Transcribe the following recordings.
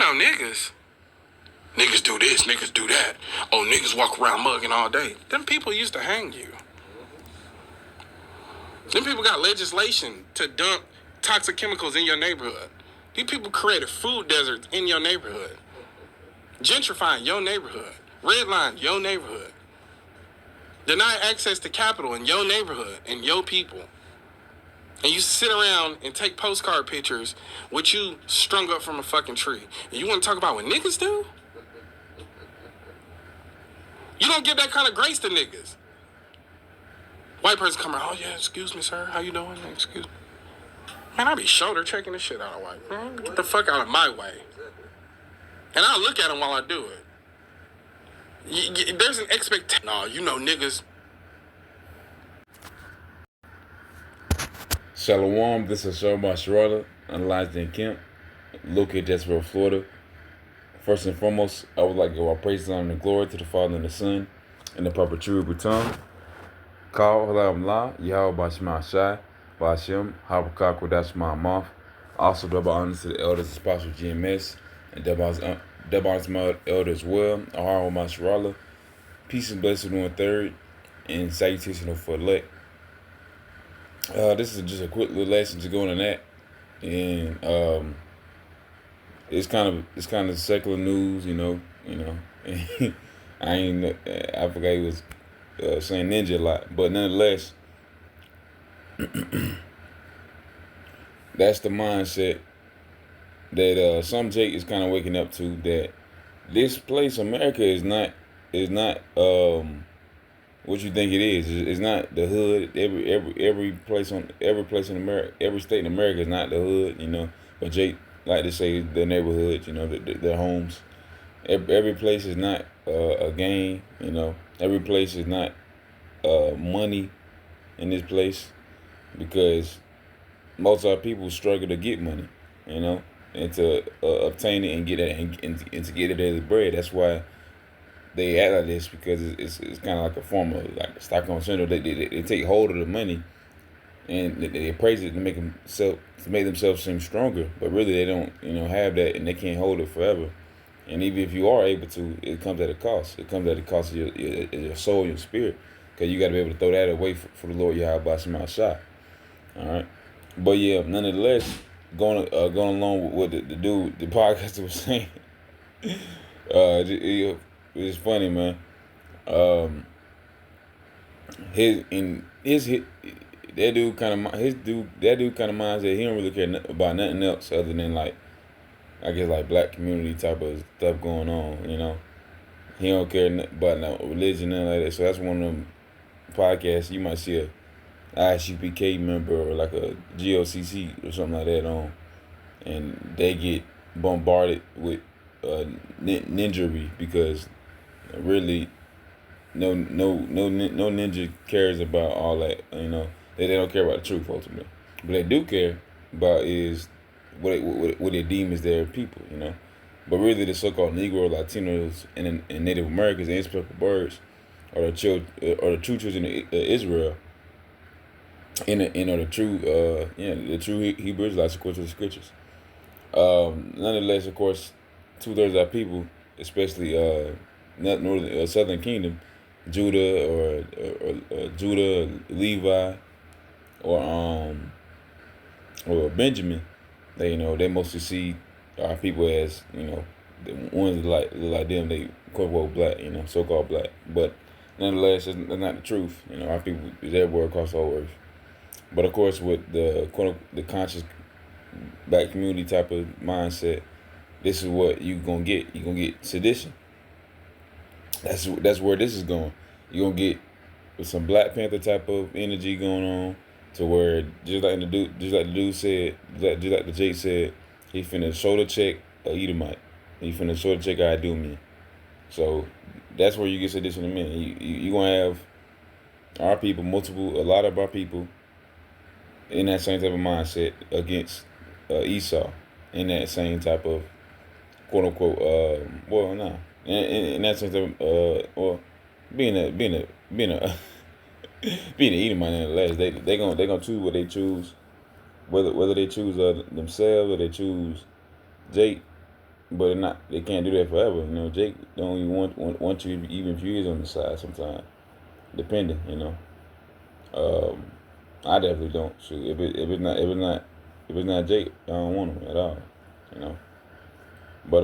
Niggas. Niggas do this, niggas do that. Oh, niggas walk around mugging all day. Them people used to hang you. Them people got legislation to dump toxic chemicals in your neighborhood. These people created food deserts in your neighborhood. Gentrifying your neighborhood. Redline your neighborhood. Deny access to capital in your neighborhood and your people. And you sit around and take postcard pictures with you strung up from a fucking tree. And you want to talk about what niggas do? You don't give that kind of grace to niggas. White person come around, oh yeah, excuse me, sir. How you doing? Excuse me. Man, I be shoulder checking the shit out of white. Man, get the fuck out of my way. And I'll look at him while I do it. There's an expectation. No, niggas. Shalom, this is Sir Masharala, Elijah in Kemp, located in Jacksonville, Florida. First and foremost, I would like to give our praise, honor, and glory to the Father and the Son, in the proper true tongue. Call Halam La, Yahweh Bashma Shai, Bashem, Habakak Wadashma Moth. Also, double honors to the elders, Apostle GMS, and double honors to my elders as well, Aharo Masharala. Peace and blessing on third, and salutation for elect. This is just a quick little lesson to go on that, and it's kind of secular news, I forgot he was saying ninja a lot, but nonetheless, that's the mindset that some Jake is kind of waking up to, that this place, America, is not what you think it is. It's not the hood. Every place in America, every state in America is not the hood, But Jake like to say the neighborhoods, their homes. Every place is not a gang, Every place is not money in this place, because most of our people struggle to get money, and to obtain it and get it and to get it daily bread. That's why they act like this, because it's kind of like a form of like Stockholm syndrome. They take hold of the money and they praise it to make themselves seem stronger, but really they don't have that, and they can't hold it forever. And even if you are able to, it comes at a cost. It comes at the cost of your soul and your spirit, because you got to be able to throw that away for the Lord Yahweh Bashma Shai. All right, but yeah, nonetheless, going along with what the dude, the podcaster was saying, it's funny, man. That dude kind of minds that he don't really care about nothing else other than like black community type of stuff going on. He don't care about no religion and like that. So that's one of them podcasts you might see a ISUPK member or like a GOCC or something like that on, and they get bombarded with ninjery, because really no ninja cares about all that. They don't care about the truth ultimately. But they do care about is what they deem as their people, But really, the so-called Negro, Latinos, and Native Americans and speckled birds are the true children of Israel, and the true Hebrew Israelites according to the scriptures. Nonetheless, of course, 2/3 of our people, especially northern southern kingdom, Judah or Judah, Levi, or Benjamin, they mostly see our people as the ones like them, they quote unquote black, so-called black. But nonetheless, that's not the truth. Our people is everywhere across the whole earth. But of course, with the conscious black community type of mindset, this is what you're gonna get. You're gonna get sedition. That's where this is going. You're gonna get with some Black Panther type of energy going on, to where just like the dude said, just like the Jake said, he finna shoulder check a Edomite. He finna shoulder check a Idumean. So that's where you get sedition in a minute. You gonna have our people, a lot of our people, in that same type of mindset against Esau, in that same type of quote unquote in that sense of being a being an Edomite nonetheless. They gonna choose what they choose, whether they choose themselves or they choose Jake. but they can't do that forever. You know, Jake don't even want you even if you is on the side sometimes, depending. You know, um, I definitely don't. Shoot, if it's not Jake, I don't want him at all. You know, but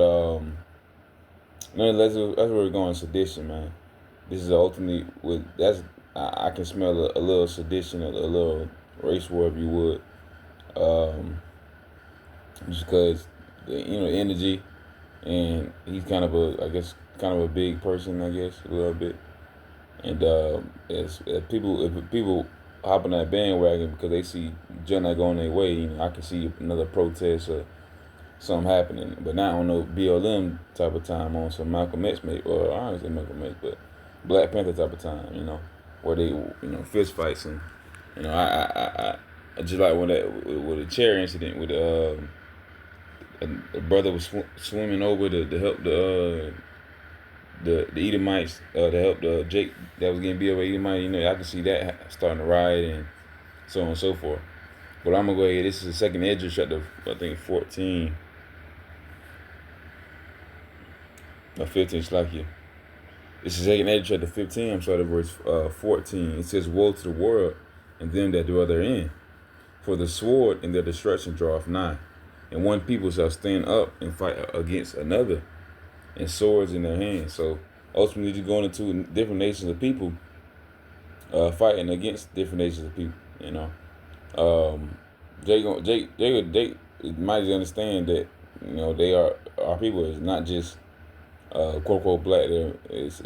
nonetheless, that's where we're going. Sedition, man. This is ultimately with that's I can smell a little sedition, a little race war, if you would, just because the energy, and he's kind of a I guess kind of a big person, I guess a little bit, and if people hop on that bandwagon because they see Jenna going their way, I can see another protest or something happening, but not on no BLM type of time, on some Malcolm X, maybe, or I don't say Malcolm X, but Black Panther type of time, where they, fist fights, and I just like when that with the chair incident with the brother was swimming over to help the Edomites, to help the Jake that was getting beat up by Edomite. I can see that starting to riot and so on and so forth. But I'm gonna go ahead. This is the second Edge chapter, I think 14 or 15. It's like you. This is second Edge chapter 15. I'm sorry, verse 14. It says, "Woe to the world and them that dwell therein, for the sword and their destruction draweth nigh, and one people shall stand up and fight against another, and swords in their hands." So ultimately, you're going into different nations of people fighting against different nations of people. Jake might understand that they are our people is not just quote unquote black. There it's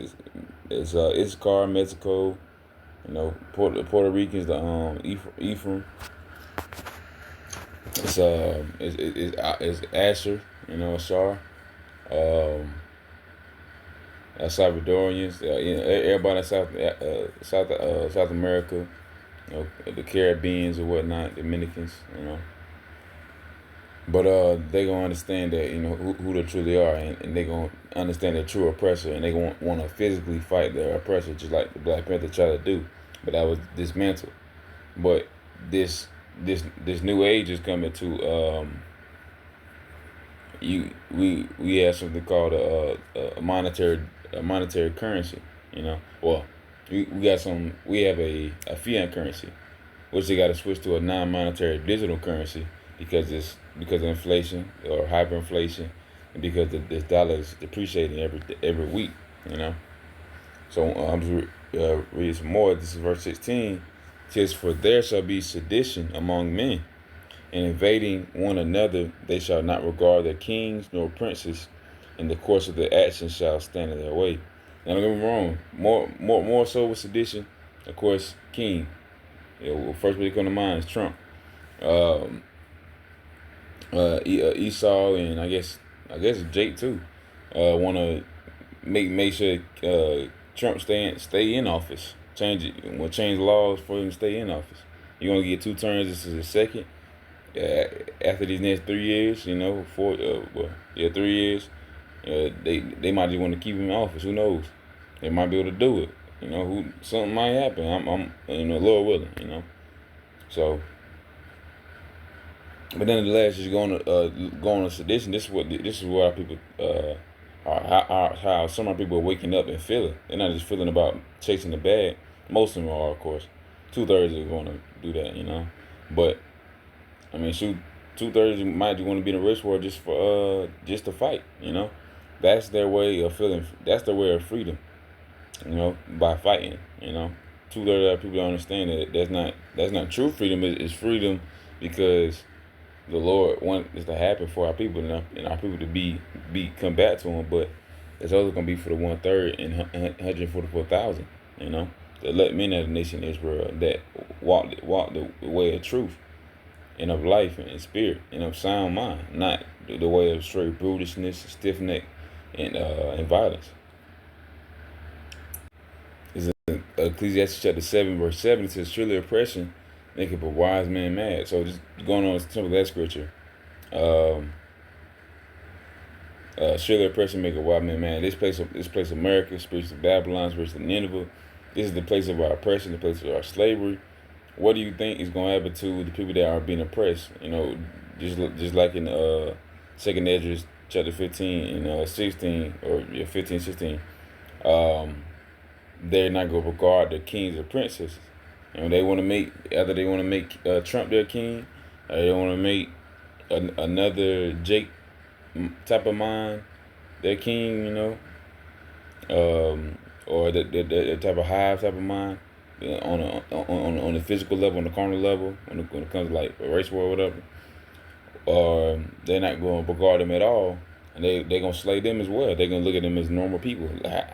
Issachar, Mexico, Puerto Ricans, the Ephraim. It's Asher, Ashar, um, Salvadorians, everybody in South America, the Caribbeans or whatnot, Dominicans, But they gonna understand that who they truly are, and they gonna understand their true oppressor, and they gonna want to physically fight their oppressor, just like the Black Panther tried to do, but that was dismantled. But this new age is coming to we have something called a monetary currency. Well, we have a fiat currency, which they got to switch to a non-monetary digital currency because of inflation or hyperinflation, and because the dollar is depreciating every week. So I'm just reading some more. This is verse 16. It says, "For there shall be sedition among men, and invading one another. They shall not regard their kings nor princes. In the course of their actions shall stand in their way." Now don't get me wrong. More so with sedition, of course, king. First one that come to mind is Trump. Esau, and I guess Jake too, want to make sure Trump stay in office. Change laws for him to stay in office. You're gonna get 2 terms. This is his second. After these next 3 years, 3 years, they might just want to keep him in office. Who knows? They might be able to do it. Something might happen. Lord willing. So. But nonetheless, just going on sedition. This is what our people how some of our people are waking up and feeling. They're not just feeling about chasing the bag. Most of them are, of course. 2/3 are going to do that, But I mean, shoot, 2/3 might just want to be in a race war just to fight. That's their way of feeling. That's their way of freedom. By fighting. 2/3 of people don't understand that that's not true freedom. It's freedom because the Lord wants this to happen for our people, and our people to be come back to Him. But it's also gonna be for the 1/3 and 144,000. To let men of the nation of Israel that walk the way of truth and of life and spirit and of sound mind, not the way of straight brutishness, stiff neck, and violence. This is Ecclesiastes chapter 7, verse 7. It says, "Surely oppression maketh a wise man mad." So just going on some of that scripture. Surely oppression make a wise man mad. This place America, spirits of Babylon, spirits of Nineveh. This is the place of our oppression, the place of our slavery. What do you think is going to happen to the people that are being oppressed? Just like in second Esdras chapter 15 and 16, or 15, 16. Um, they're not gonna regard the kings or princes. They want to make, either they want to make Trump their king, or they want to make another Jake type of mind their king, or the type of hive type of mind, on the physical level, on the carnal level, when it comes to like a race war or whatever. Or they're not going to regard them at all, and they're going to slay them as well. They're going to look at them as normal people,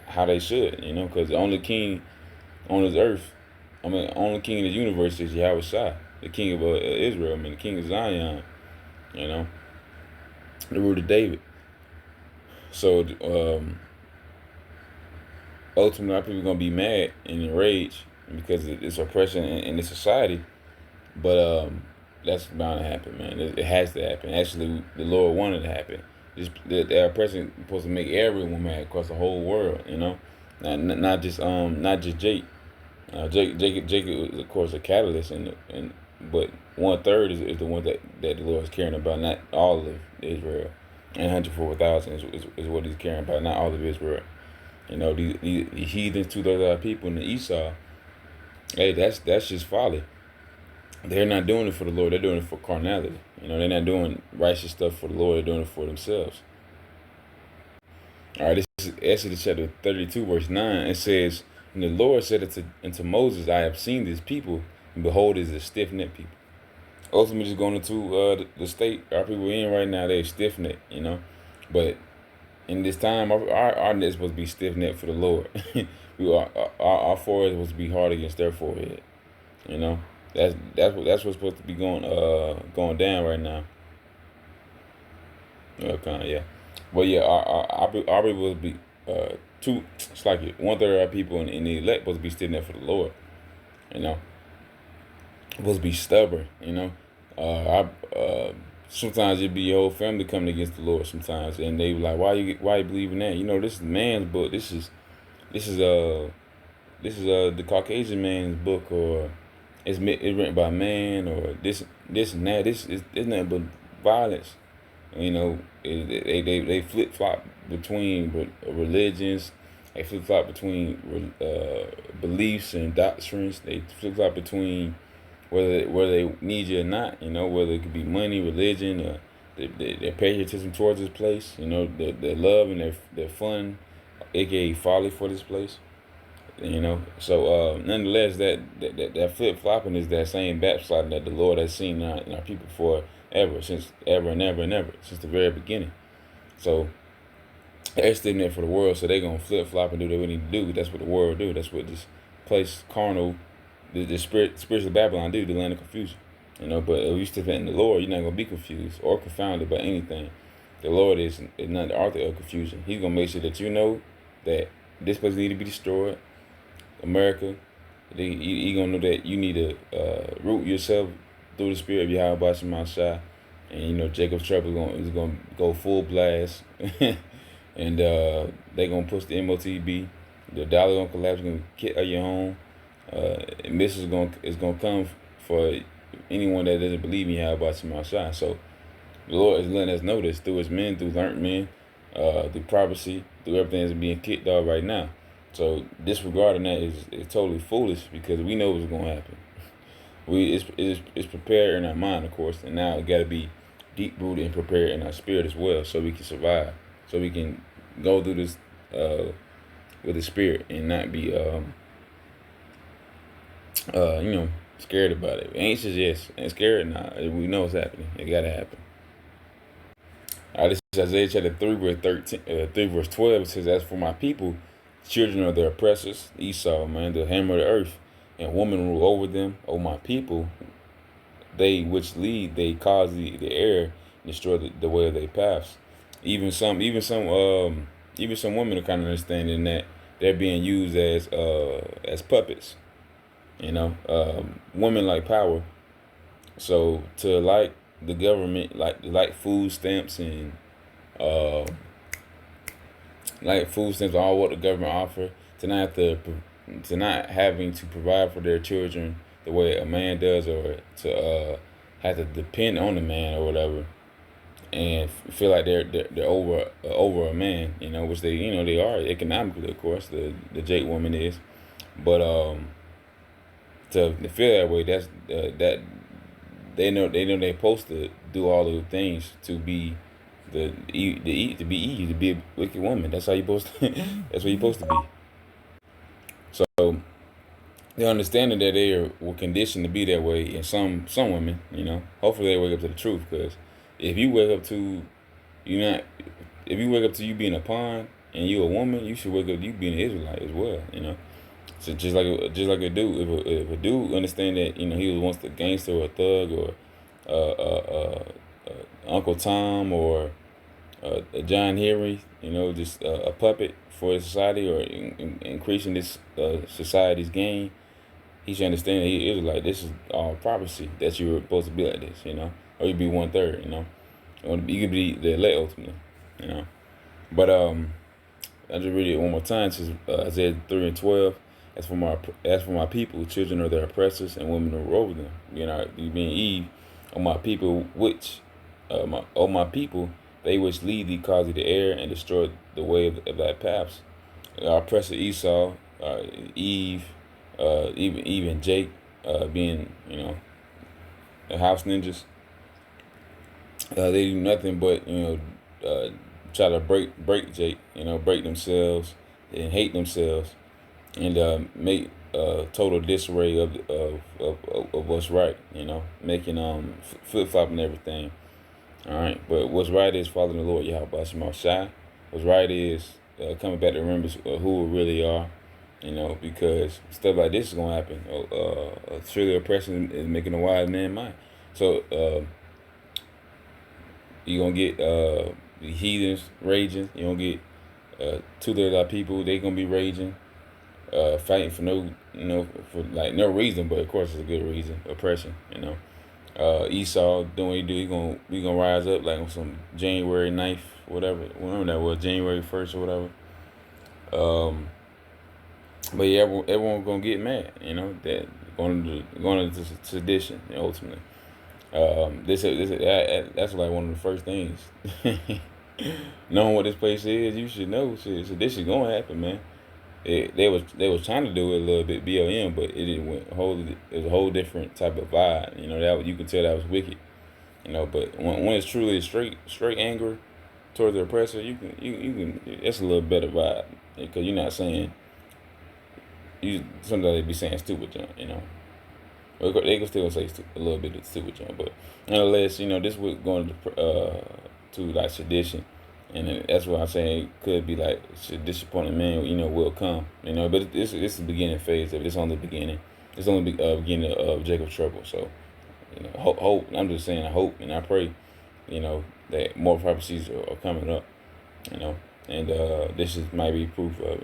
how they should, because the only king on this earth, only king in the universe is Yahweh Shai, the king of Israel, the king of Zion, the root of David. So ultimately, our people are going to be mad and enraged because it's oppression in this society. But that's bound to happen, man. It has to happen. Actually, the Lord wanted it to happen. The oppression is supposed to make everyone mad across the whole world, not just Jake. Jake is of course a catalyst, but 1/3 is the one that the Lord is caring about, not all of Israel. And 104,000 is what He's caring about, not all of Israel. The heathens, 2/3 of our people in the Esau. Hey, that's just folly. They're not doing it for the Lord. They're doing it for carnality. They're not doing righteous stuff for the Lord. They're doing it for themselves. All right, this is Exodus chapter 32, verse 9. It says, "And the Lord said unto Moses, I have seen this people, and behold, it is a stiff-necked people." Ultimately, just going into the state our people are in right now, they're stiff-necked, But in this time, our neck is supposed to be stiff-necked for the Lord. Our forehead is supposed to be hard against their forehead, That's what's supposed to be going down right now. Yeah. But yeah, our people will be it's like 1/3 of our people in the elect supposed to be sitting there for the Lord. Supposed to be stubborn. Sometimes it be your whole family coming against the Lord sometimes, and they be like, why you believe in that? This is man's book. This is the Caucasian man's book, or it's written by man, or this and that. It's nothing but violence. They flip flop between religions. They flip flop between beliefs and doctrines. They flip flop between whether they need you or not. Whether it could be money, religion, or their patriotism towards this place. Their love and their fun, aka folly for this place. So nonetheless, that flip flopping is that same backsliding that the Lord has seen in our people since ever and ever and ever, since the very beginning. So they're sitting there for the world, so they're gonna flip flop and do what they need to do. That's what the world do. That's what this place carnal, the spiritual Babylon do, the land of confusion. But if you step in the Lord, you're not gonna be confused or confounded by anything. The Lord is not the author of confusion. He's gonna make sure that you know that this place needs to be destroyed. America, you gonna know that you need to root yourself through the spirit of Yahweh Shema Shai, and Jacob's trouble is gonna go full blast, and they gonna push the MOTB, the dollar gonna collapse, gonna kill your home. This is gonna come for anyone that doesn't believe in Yahweh Shema Shai. So the Lord is letting us know this through His men, through learned men, through prophecy, through everything that's being kicked off right now. So disregarding that is totally foolish, because we know what's going to happen. It's prepared in our mind, of course, and now it got to be deep rooted and prepared in our spirit as well, so we can survive, so we can go through this with the spirit and not be scared about it. Anxious, yes, and scared, nah. We know what's happening. It got to happen. All right, this is Isaiah chapter 3, verse 13, 3 verse 12. It says, "As for my people, children of their oppressors, Esau, the hammer of the earth, and woman rule over them. O my people, they which lead, they cause the air, and destroy the way of their paths." Even some women are kind of understanding that they're being used as puppets. Women like power, so to like the government, like food stamps and all what the government offer, to not having to provide for their children the way a man does, or to have to depend on the man or whatever. and feel like they're over a man, which they are economically, of course. The Jake woman is, but to feel that way, that's that they know they're supposed to do all those things to be to be Eve, to be a wicked woman. That's how you supposed to. That's what you're supposed to be. So the understanding that were conditioned to be that way, and some women, hopefully they wake up to the truth. Because if you wake up to you not, if you wake up to you being a pawn and you a woman, you should wake up to you being an Israelite as well. So just like a dude, if a dude understand that he was once a gangster or a thug or Uncle Tom or John Henry, just a puppet for society or increasing this society's gain, he should understand that he is like this is all prophecy that you were supposed to be like this, or you'd be 1/3, or you could be the elect ultimately. But I just read it one more time. It says Isaiah 3:12. As for my people, children are their oppressors, and women are over them. You being Eve, on my people, my people, they which lead thee cause thee to err and destroy the way of thy paths. Our oppressor Esau, Eve, even Jake, being house ninjas. They do nothing but try to break Jake, break themselves and hate themselves and make total disarray of what's right, making flip flopping everything. All right, but what's right is following the Lord Yahweh Shema Shai. What's right is coming back to remembrance who we really are, because stuff like this is gonna happen. Surely oppression is making a wise man mad. So you're gonna get the heathens raging. You're gonna get 2/3 of our people. They gonna be raging, fighting for for like no reason, but of course it's a good reason. Oppression, Esau doing what he do. We gonna rise up like on some January 9th, whatever. Whenever that was, January 1st or whatever. But yeah, everyone gonna get mad. That going into sedition ultimately. That's like one of the first things. Knowing what this place is, you should know. So this is gonna happen, man. They was trying to do it a little bit BLM, but it didn't went it was a whole different type of vibe. That you could tell that was wicked. But when it's truly straight anger towards the oppressor, you can it's a little better vibe because you're not saying sometimes they be saying stupid junk. They can still say a little bit of stupid junk, but nonetheless, this was going to like sedition. And that's why I'm saying it could be like disappointed man, will come, But this is the beginning phase of it. It's only the beginning. It's only the beginning of Jacob's trouble. So, hope. I'm just saying, I hope and I pray, that more prophecies are coming up, And this might be proof of,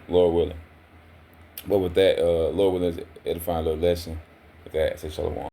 Lord willing. But with that, Lord willing, edifying a little lesson. With that, I say shalom.